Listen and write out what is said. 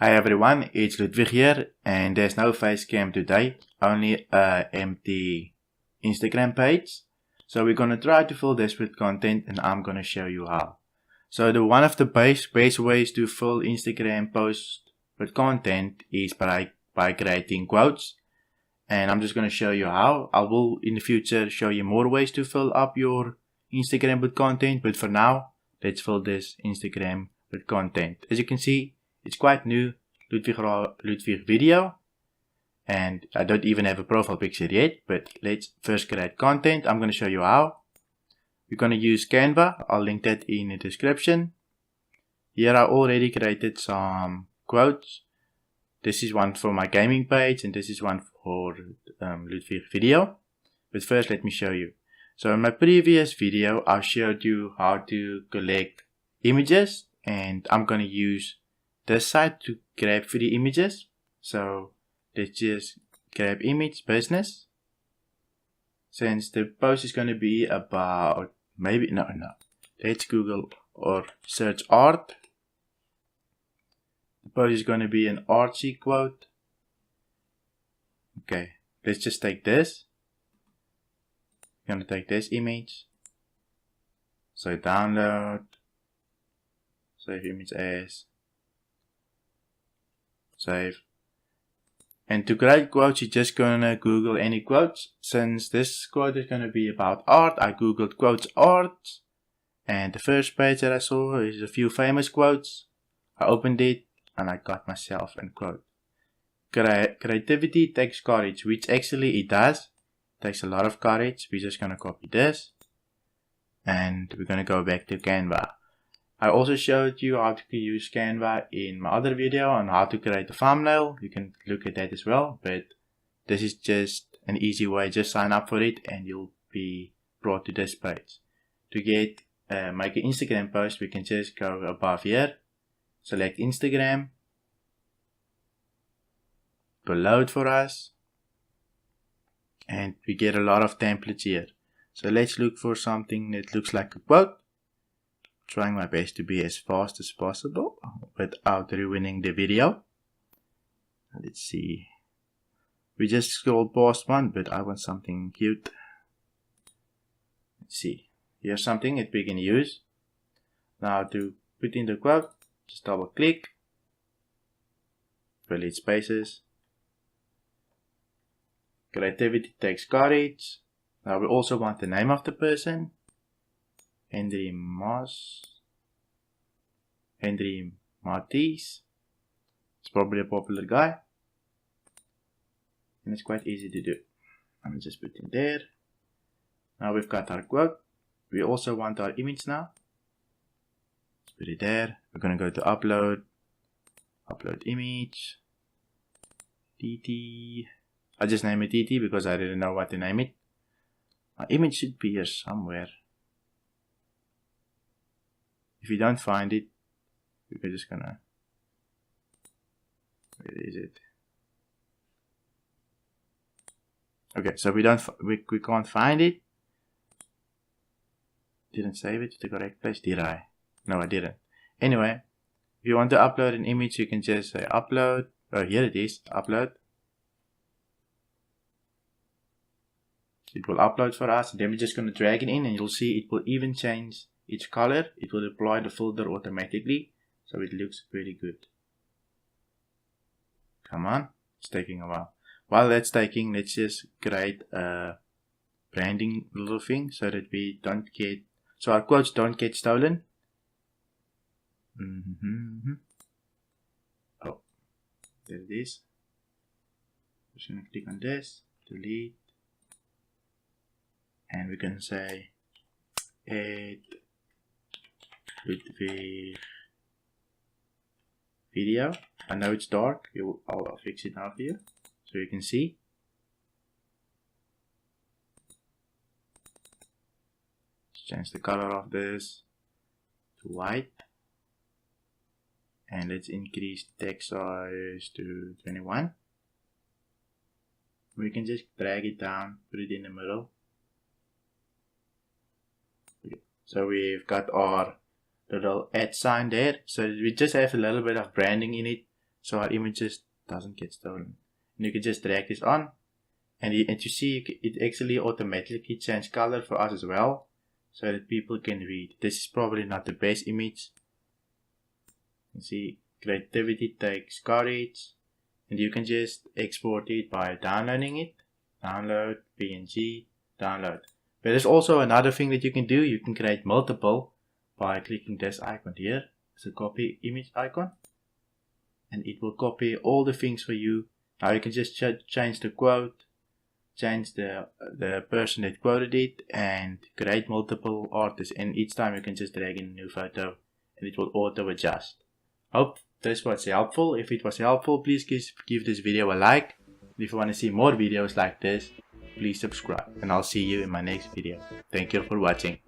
Hi everyone, it's Ludwig here, and there's no face cam today, only a empty Instagram page. So we're gonna try to fill this with content, and I'm gonna show you how. So one of the best ways to fill Instagram posts with content is by creating quotes, and I'm just gonna show you how. I will in the future show you more ways to fill up your Instagram with content, but for now, let's fill this Instagram with content. As you can see, it's quite new, Ludwig video, and I don't even have a profile picture yet, but let's first create content. I'm going to show you how. We're going to use Canva. I'll link that in the description. Here I already created some quotes. This is one for my gaming page, and this is one for Ludwig video. But first let me show you. So in my previous video, I showed you how to collect images, and I'm going to use this site to grab free images. So let's just grab image business. Since the post is going to be about let's Google or search art. The post is going to be an artsy quote. Okay, let's just take this. I'm going to take this image. So download, save image as, save. And to create quotes, you're just gonna Google any quotes. Since this quote is gonna be about art, I googled quotes art, and the first page that I saw is a few famous quotes. I opened it and I got myself a quote. Creativity takes courage, which actually it does. It takes a lot of courage. We're just gonna copy this, and we're gonna go back to Canva. I also showed you how to use Canva in my other video on how to create a thumbnail. You can look at that as well, but this is just an easy way. Just sign up for it and you'll be brought to this page. To get make an Instagram post, we can just go above here, select Instagram, load for us, and we get a lot of templates here. So let's look for something that looks like a quote. Trying my best to be as fast as possible without ruining the video. Let's see. We just scrolled past one, but I want something cute. Let's see. Here's something that we can use. Now to put in the quote, just double click. Fill it spaces. Creativity takes courage. Now we also want the name of the person. Henry Martis. It's probably a popular guy, and it's quite easy to do. I'm just put in there. Now we've got our quote. We also want our image now. Let's put it there. We're gonna go to upload image, TT. I just name it TT because I didn't know what to name it. Our image should be here somewhere. If you don't find it, we're just gonna, where is it? Okay, so we can't find it. Didn't save it to the correct place, did I? No, I didn't. Anyway, if you want to upload an image, you can just say upload. Oh, here it is, upload. It will upload for us, and then we're just gonna drag it in, and you'll see it will even change its color. It will apply the filter automatically, so it looks pretty good. Come on, it's taking a while. While that's taking, let's just create a branding little thing so that we don't get, so our quotes don't get stolen. Oh, there it is. Just gonna click on this, delete, and we can say add Ludwig video. I know it's dark. I'll fix it now for you so you can see. Let's change the color of this to white, and let's increase text size to 21. We can just drag it down, put it in the middle. Okay. So we've got our little @ sign there, so we just have a little bit of branding in it so our images doesn't get stolen. And you can just drag this on, and you see it actually automatically changes color for us as well, so that people can read. This is probably not the best image. You see, creativity takes courage, and you can just export it by downloading it. Download, PNG, download. But there's also another thing that you can do. You can create multiple by clicking this icon here. It's a copy image icon, and it will copy all the things for you. Now you can just change the quote, change the person that quoted it, and create multiple artists, and each time you can just drag in a new photo and it will auto adjust. Hope this was helpful. If it was helpful, please give this video a like. If you want to see more videos like this, please subscribe, and I'll see you in my next video. Thank you for watching.